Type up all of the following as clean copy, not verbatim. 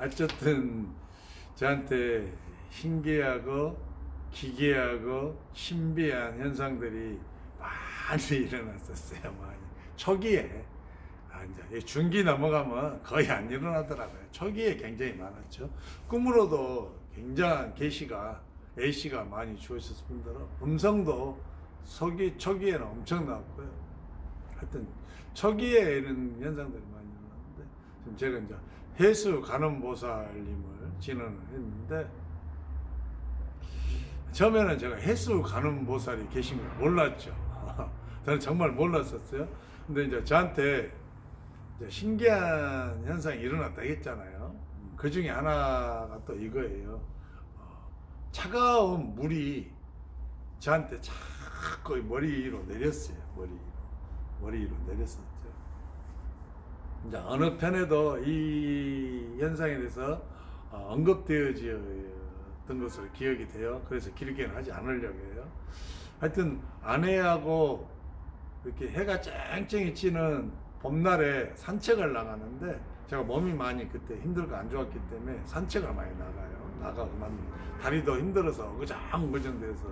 어쨌든 저한테 신기하고 기괴하고 신비한 현상들이 많이 일어났었어요. 많이. 초기에 이제 중기 넘어가면 거의 안 일어나더라고요. 초기에 굉장히 많았죠. 꿈으로도 굉장한 A씨가 많이 주어졌을 뿐더러 음성도 초기에는 엄청 나왔고요. 하여튼 초기에 이런 현상들이 많이 일어났는데 지금 제가 이제 해수 간음보살님을 진언을 했는데 처음에는 제가 해수 간음보살이 계신 걸 몰랐죠. 저는 정말 몰랐었어요. 근데 이제 저한테 이제 신기한 현상이 일어났다 했잖아요. 그 중에 하나가 또 이거예요. 차가운 물이 저한테 자꾸 머리 위로 내렸어요. 머리 위로 내렸었죠. 이제 어느 편에도 이 현상에 대해서 언급되어졌던 것으로 기억이 돼요. 그래서 길게는 하지 않으려고 해요. 하여튼 아내하고 이렇게 해가 쨍쨍이 찌는 봄날에 산책을 나가는데 제가 몸이 많이 그때 힘들고 안 좋았기 때문에 산책을 많이 나가고만 다리도 힘들어서 어그정어그정돼서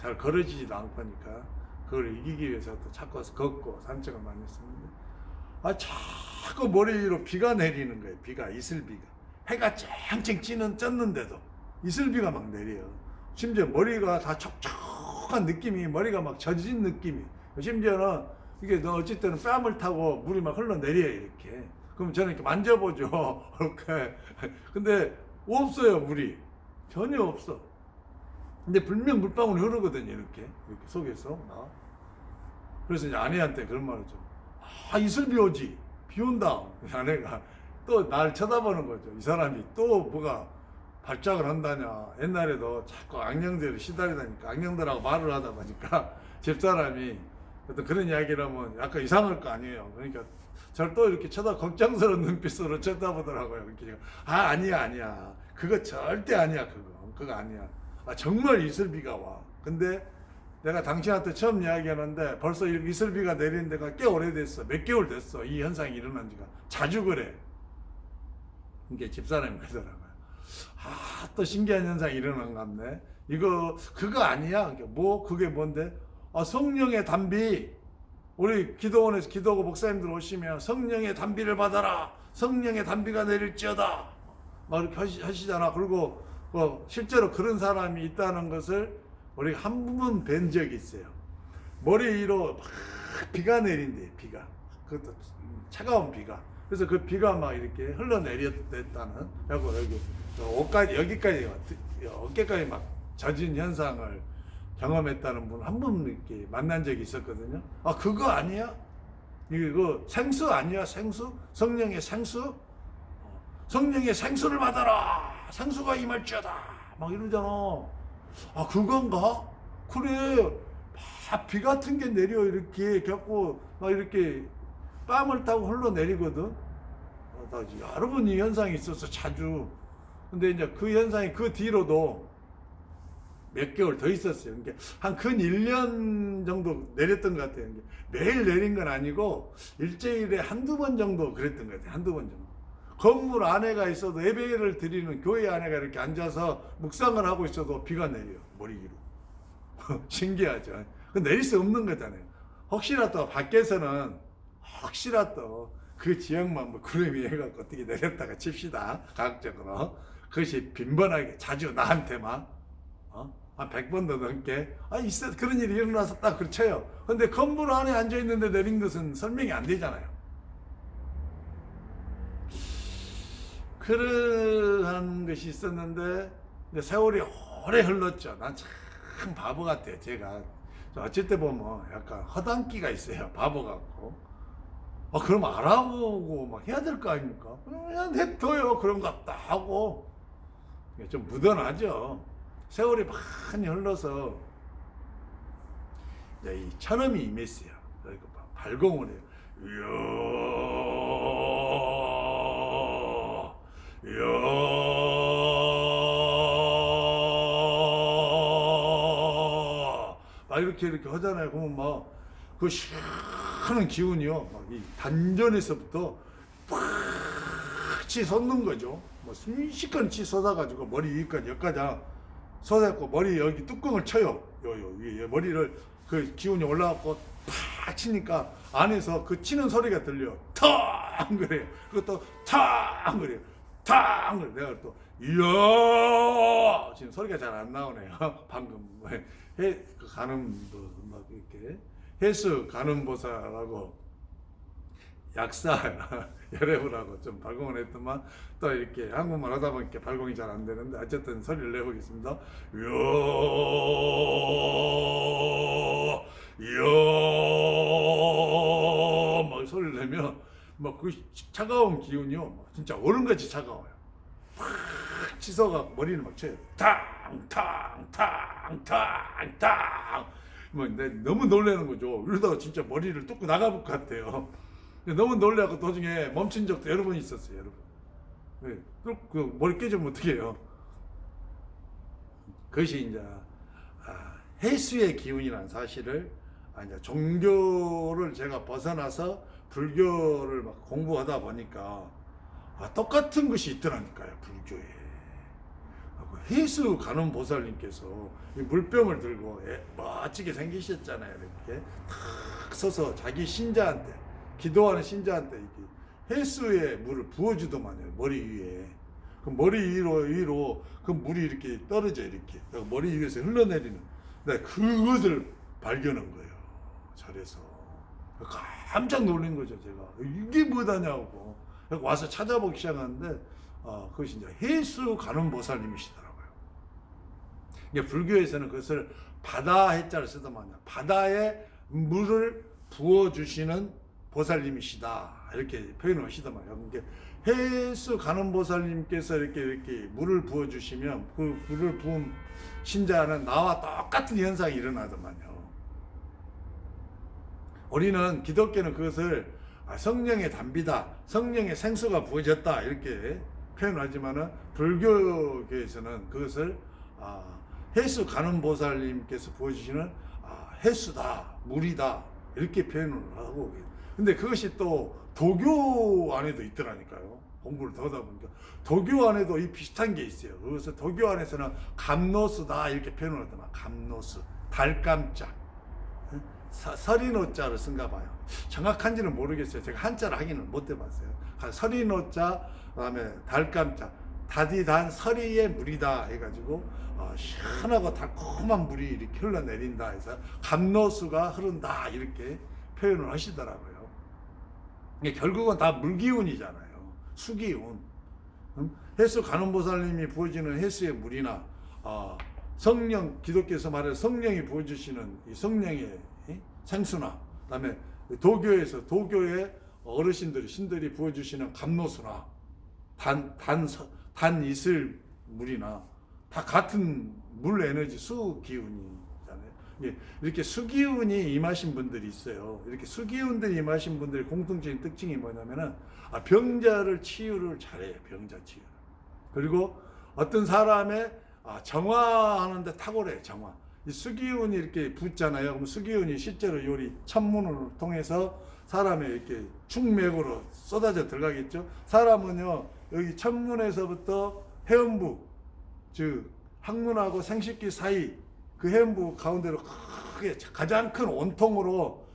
잘 걸어지지도 않고 하니까 그걸 이기기 위해서 또 자꾸 걷고 산책을 많이 했었는데 자꾸 머리 위로 비가 내리는 거예요. 이슬비가. 해가 쨍쨍 쪘는데도 이슬비가 막 내려요. 심지어 머리가 다 촉촉한 느낌이, 머리가 막 젖은 느낌이. 심지어는 이게 어찌 때는 뺨을 타고 물이 막 흘러내려요, 이렇게. 그럼 저는 이렇게 만져보죠. 이렇게. 근데 없어요, 물이. 전혀 없어. 근데 분명 물방울이 흐르거든요, 이렇게 속에서. 그래서 이제 아내한테 그런 말을 좀. 이슬비 오지. 비 온다. 아내가 또 날 쳐다보는 거죠. 이 사람이 또 뭐가 발작을 한다냐. 옛날에도 자꾸 악령들을 시달리다니까 악령들하고 말을 하다 보니까 집사람이 어떤 그런 이야기를 하면 약간 이상할 거 아니에요. 그러니까 저를 또 이렇게 걱정스러운 눈빛으로 쳐다보더라고요. 그러니까 아니야. 그거 절대 아니야. 그거 아니야. 정말 이슬비가 와. 근데 내가 당신한테 처음 이야기하는데 벌써 이슬비가 내리는 데가 꽤 오래됐어. 몇 개월 됐어. 이 현상이 일어난 지가. 자주 그래. 이게 집사람이 그러더라고요. 또 신기한 현상이 일어난 것 같네. 그거 아니야? 그게 뭔데? 성령의 단비. 우리 기도원에서 기도하고 목사님들 오시면 성령의 단비를 받아라. 성령의 단비가 내릴지어다. 막 이렇게 하시잖아. 그리고 실제로 그런 사람이 있다는 것을 우리가 한 번 뵌 적이 있어요. 머리 위로 막 비가 내린대. 비가. 그것도 차가운 비가. 그래서 그 비가 막 이렇게 흘러내렸다는, 여기까지 어깨까지 막 젖은 현상을 경험했다는 분 한 분 이렇게 만난 적이 있었거든요. 그거 아니야? 이거 생수 아니야? 생수? 성령의 생수? 성령의 생수를 받아라. 생수가 임할지어다. 막 이러잖아. 그건가? 그래. 비 같은 게 내려 이렇게 갖고 막 이렇게 뺨을 타고 흘러내리거든. 여러 번 이 현상이 있어서 자주. 근데 이제 그 현상이 그 뒤로도 몇 개월 더 있었어요. 그러니까 한 근 1년 정도 내렸던 것 같아요. 매일 내린 건 아니고 일주일에 한두 번 정도 그랬던 것 같아요. 한두 번 정도. 건물 안에가 있어도 예배를 드리는 교회 안에가 이렇게 앉아서 묵상을 하고 있어도 비가 내려요. 머리 위로. 신기하죠. 내릴 수 없는 거잖아요. 혹시라도 밖에서는 그 지역만 구름이 해갖고 어떻게 내렸다가 칩시다. 과학적으로. 그것이 빈번하게 자주 나한테만 한 100번도 넘게 그런 일이 일어나서 딱 그쳐요. 근데 건물 안에 앉아있는데 내린 것은 설명이 안 되잖아요. 그러한 것이 있었는데 세월이 오래 흘렀죠. 난 참 바보 같아요. 제가 어쩔 때 보면 약간 허당기가 있어요. 바보 같고. 그럼 알아보고 막 해야 될 거 아닙니까? 그냥 냅둬요. 그런 것 같다 하고. 좀 무던하죠. 세월이 많이 흘러서 이 천음이 임했어요. 발공을 해요. 이렇게 하잖아요. 그러면 막 그 시원한 기운이요. 막 이 단전에서부터 팍치 솟는 거죠. 뭐 순식간에 치 쏟아가지고 머리 여기까지 쏟아갖고 머리 여기 뚜껑을 쳐요. 요 위에 머리를 그 기운이 올라갖고 팍 치니까 안에서 그 치는 소리가 들려. 탕 그래요. 그것도 탕 그래요. 탕 그래. 내가 또 이야 지금 소리가 잘 안 나오네요. 방금 가는 막 이렇게 헬스 가는 보살하고 약사 여러분하고 좀 발공을 했더만 또 이렇게 한국말 하다 보니까 발공이 잘 안 되는데 어쨌든 소리를 내보겠습니다. 막 소리를 내면 막 그 차가운 기운이요 진짜 얼음같이 차가워요. 팍 치서가 머리를 막 쳐요. 탕탕탕탕탕 뭐 너무 놀라는 거죠. 이러다가 진짜 머리를 뚫고 나가볼 것 같아요. 너무 놀래고 도중에 멈춘 적도 여러 번 있었어요, 여러분. 네, 그 머리 깨지면 어떻게 해요? 그것이 이제 해수의 기운이라는 사실을 이제 종교를 제가 벗어나서 불교를 막 공부하다 보니까 똑같은 것이 있더라니까요, 불교에. 해수 가는 보살님께서 물병을 들고 멋지게 생기셨잖아요, 이렇게 탁 서서 자기 신자한테. 기도하는 신자한테 이렇게 해수의 물을 부어주더만요. 머리 위에. 그 머리 위로 그 물이 이렇게 떨어져 이렇게 머리 위에서 흘러내리는. 네, 그것을 발견한 거예요. 절에서 깜짝 놀란 거죠. 제가 이게 뭐다냐고. 와서 찾아보기 시작하는데 그것이 이제 해수 가는 보살님이시더라고요. 이게 불교에서는 그것을 바다 해자를 쓰더만요. 바다에 물을 부어주시는 보살님이시다 이렇게 표현을 하시더만요. 그러니까 해수 가는 보살님께서 이렇게 물을 부어 주시면 그 물을 부은 신자는 나와 똑같은 현상이 일어나더만요. 우리는 기독교는 그것을 성령의 담비다, 성령의 생수가 부어졌다 이렇게 표현하지만은 불교계에서는 그것을 해수 가는 보살님께서 부어주시는 해수다, 물이다 이렇게 표현을 하고 계세요. 근데 그것이 또 도교 안에도 있더라니까요. 공부를 더 하다 보니까 도교 안에도 이 비슷한 게 있어요. 그래서 도교 안에서는 감노스다 이렇게 표현을 하더만. 감노스, 달감자, 서리노자를 쓴가 봐요. 정확한지는 모르겠어요. 제가 한자를 하기는 못 해봤어요. 서리노자, 그다음에 달감자, 다디단 서리의 물이다 해가지고 시원하고 달콤한 물이 이렇게 흘러내린다 해서 감노수가 흐른다 이렇게 표현을 하시더라고요. 결국은 다 물기운이잖아요. 수기운. 해수 가는보살님이 부어주는 해수의 물이나 성령, 기독교에서 말해서 성령이 부어주시는 이 성령의 생수나, 그다음에 도교에서 도교의 어르신들이 신들이 부어주시는 감노수나 단 이슬 물이나 다 같은 물 에너지 수기운이. 이렇게 수기운이 임하신 분들이 있어요. 이렇게 수기운들이 임하신 분들의 공통적인 특징이 뭐냐면은 병자를 치유를 잘해요. 병자 치유. 그리고 어떤 사람의 정화하는데 탁월해요. 정화. 이 수기운이 이렇게 붙잖아요. 그럼 수기운이 실제로 요리 천문을 통해서 사람의 이렇게 축맥으로 쏟아져 들어가겠죠. 사람은요 여기 천문에서부터 해음부, 즉 항문하고 생식기 사이 그 해음부 가운데로 크게 가장 큰 원통으로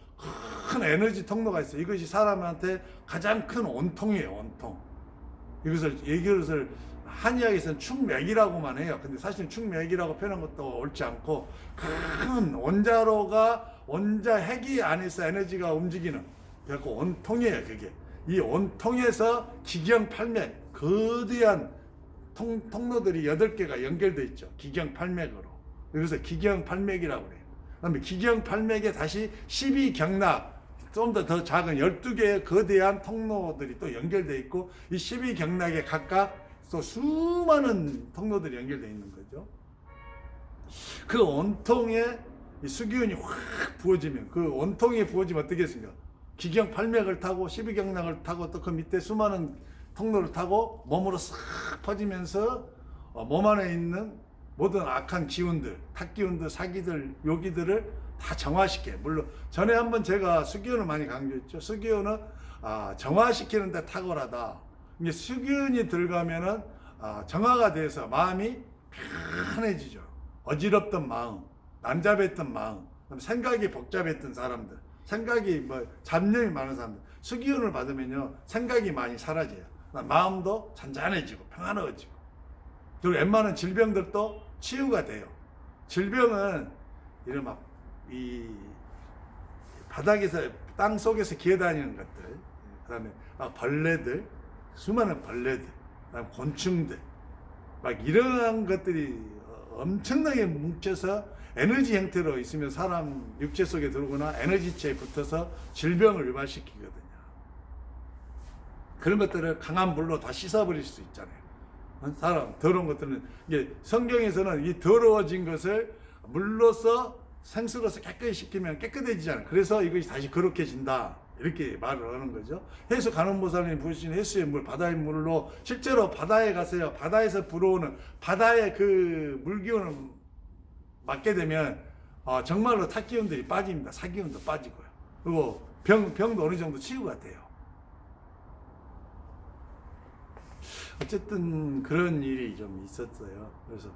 큰 에너지 통로가 있어요. 이것이 사람한테 가장 큰 원통이에요. 원통. 이것을 한의학에서는 축맥이라고만 해요. 근데 사실 축맥이라고 표현한 것도 옳지 않고 큰 원자 핵이 안에서 에너지가 움직이는 그래서 원통이에요. 그게 이 원통에서 기경팔맥 거대한 통로들이 8개가 연결되어 있죠. 기경팔맥으로. 그래서 기경팔맥이라고 그래요. 그다음에 기경팔맥에 다시 12경락, 좀 더 작은 12개의 거대한 통로들이 또 연결되어 있고, 이 12경락에 각각 또 수많은 통로들이 연결되어 있는 거죠. 그 원통에 이 수기운이 확 부어지면, 그 원통에 부어지면 어떻겠습니까? 기경팔맥을 타고 12경락을 타고 또 그 밑에 수많은 통로를 타고 몸으로 싹 퍼지면서 몸 안에 있는 모든 악한 기운들, 탁기운들, 사기들, 요기들을 다 정화시켜요. 물론 전에 한번 제가 수기운을 많이 강조했죠. 수기운은 정화시키는 데 탁월하다. 이게 수기운이 들어가면은 정화가 돼서 마음이 편해지죠. 어지럽던 마음, 난잡했던 마음, 생각이 복잡했던 사람들, 생각이 잡념이 많은 사람들, 수기운을 받으면요 생각이 많이 사라져요. 마음도 잔잔해지고 평안해지고, 그리고 웬만한 질병들도 치유가 돼요. 질병은 이런 이 바닥에서 땅 속에서 기어다니는 것들, 그다음에 벌레들, 수많은 벌레들, 그다음 곤충들, 이러한 것들이 엄청나게 뭉쳐서 에너지 형태로 있으면 사람 육체 속에 들어오거나 에너지체에 붙어서 질병을 유발시키거든요. 그런 것들을 강한 물로 다 씻어버릴 수 있잖아요. 사람 더러운 것들은 이게 성경에서는 이 더러워진 것을 물로서 생수로서 깨끗이 시키면 깨끗해지잖아요. 그래서 이것이 다시 거룩해진다, 이렇게 말을 하는 거죠. 해수 간원보살님이 부으신 해수의 물, 바다의 물로 실제로 바다에 가세요. 바다에서 불어오는 바다의 그 물기운을 맞게 되면 정말로 탁기운들이 빠집니다. 사기운도 빠지고요. 그리고 병도 어느 정도 치유가 돼요. 어쨌든 그런 일이 좀 있었어요. 그래서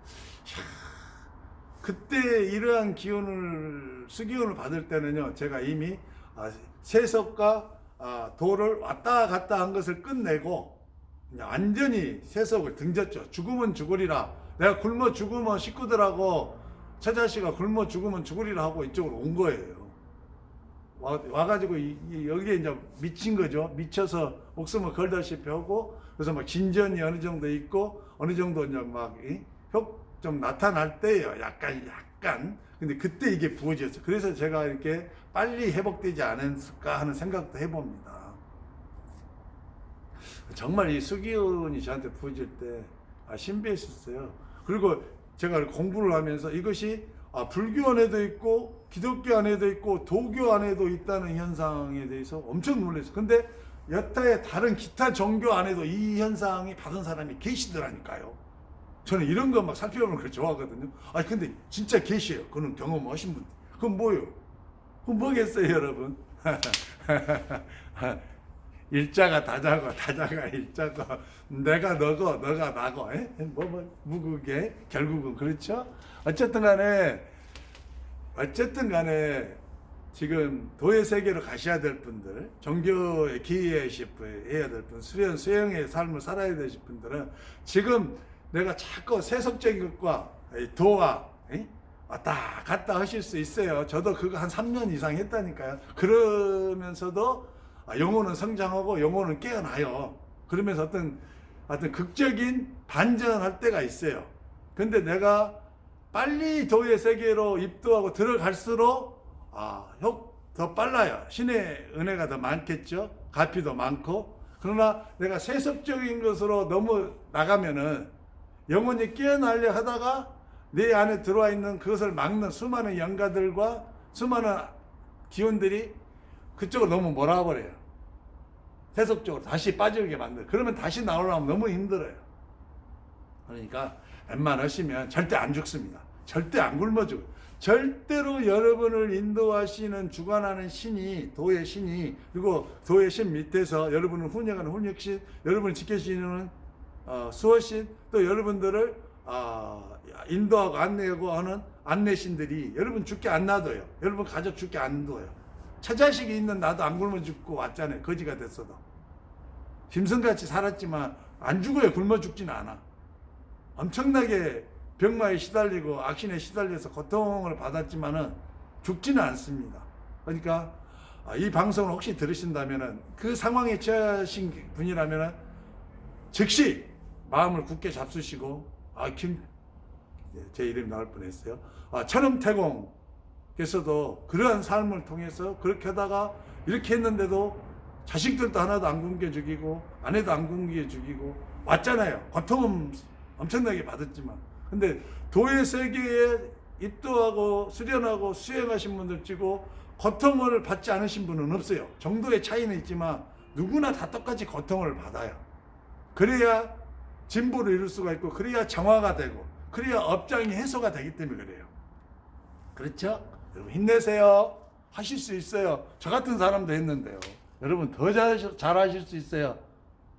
그때 이러한 기운을, 수기운을 받을 때는요, 제가 이미 세속과 도를 왔다 갔다 한 것을 끝내고 완전히 세속을 등졌죠. 죽으면 죽으리라. 내가 굶어 죽으면 식구들하고 처자씨가 굶어 죽으면 죽으리라 하고 이쪽으로 온 거예요. 와가지고 여기에 이제 미친 거죠. 미쳐서 목숨을 걸다시피 하고, 그래서 진전이 어느 정도 있고, 어느 정도 이제 좀 나타날 때예요. 약간. 근데 그때 이게 부어졌어요. 그래서 제가 이렇게 빨리 회복되지 않았을까 하는 생각도 해봅니다. 정말 이 수기운이 저한테 부어질 때 신비했었어요. 그리고 제가 공부를 하면서 이것이 불교 안에도 있고 기독교 안에도 있고 도교 안에도 있다는 현상에 대해서 엄청 놀랐어요. 근데 여타의 다른 기타 종교 안에도 이 현상이 받은 사람이 계시더라니까요. 저는 이런 거 살펴보는 걸 좋아하거든요. 근데 진짜 계시에요. 그는 경험하신 분들. 그건 뭐예요? 그건 뭐겠어요, 여러분? 일자가 다자고, 다자가 일자고, 내가 너고, 너가 나고, 무극에 결국은 그렇죠? 어쨌든 간에 지금 도의 세계로 가셔야 될 분들, 종교에 기여해야 될 분, 수영의 삶을 살아야 되실 분들은 지금 내가 자꾸 세속적인 것과 도와 왔다 갔다 하실 수 있어요. 저도 그거 한 3년 이상 했다니까요. 그러면서도 영혼은 성장하고 영혼은 깨어나요. 그러면서 어떤 극적인 반전할 때가 있어요. 근데 내가 빨리 도의 세계로 입도하고 들어갈수록 더 빨라요. 신의 은혜가 더 많겠죠. 가피도 많고. 그러나 내가 세속적인 것으로 너무 나가면은 영혼이 깨어나려 하다가 내 안에 들어와 있는 그것을 막는 수많은 영가들과 수많은 기운들이 그쪽으로 너무 몰아버려요. 세속적으로 다시 빠지게 만들어요. 그러면 다시 나오려면 너무 힘들어요. 그러니까 웬만하시면 절대 안 죽습니다. 절대 안 굶어 죽어요. 절대로 여러분을 인도하시는 주관하는 신이, 도의 신이, 그리고 도의 신 밑에서 여러분을 훈육하는 훈육신, 여러분을 지켜주시는 수호신, 또 여러분들을 인도하고 안내하고 하는 안내신들이 여러분 죽게 안 놔둬요. 여러분 가족 죽게 안 둬요. 처자식이 있는 나도 안 굶어 죽고 왔잖아요. 거지가 됐어도. 짐승같이 살았지만 안 죽어요. 굶어 죽지는 않아. 엄청나게 병마에 시달리고 악신에 시달려서 고통을 받았지만은 죽지는 않습니다. 그러니까 이 방송을 혹시 들으신다면은 그 상황에 처하신 분이라면은 즉시 마음을 굳게 잡수시고 제 이름이 나올 뻔했어요. 천음태공께서도 그러한 삶을 통해서 그렇게 하다가 이렇게 했는데도 자식들도 하나도 안 굶겨 죽이고 아내도 안 굶겨 죽이고 왔잖아요. 고통은 엄청나게 받았지만. 근데 도의 세계에 입도하고 수련하고 수행하신 분들 치고 고통을 받지 않으신 분은 없어요. 정도의 차이는 있지만 누구나 다 똑같이 고통을 받아요. 그래야 진보를 이룰 수가 있고, 그래야 정화가 되고, 그래야 업장이 해소가 되기 때문에 그래요. 그렇죠? 여러분 힘내세요. 하실 수 있어요. 저 같은 사람도 했는데요. 여러분 더 잘하실 수 있어요.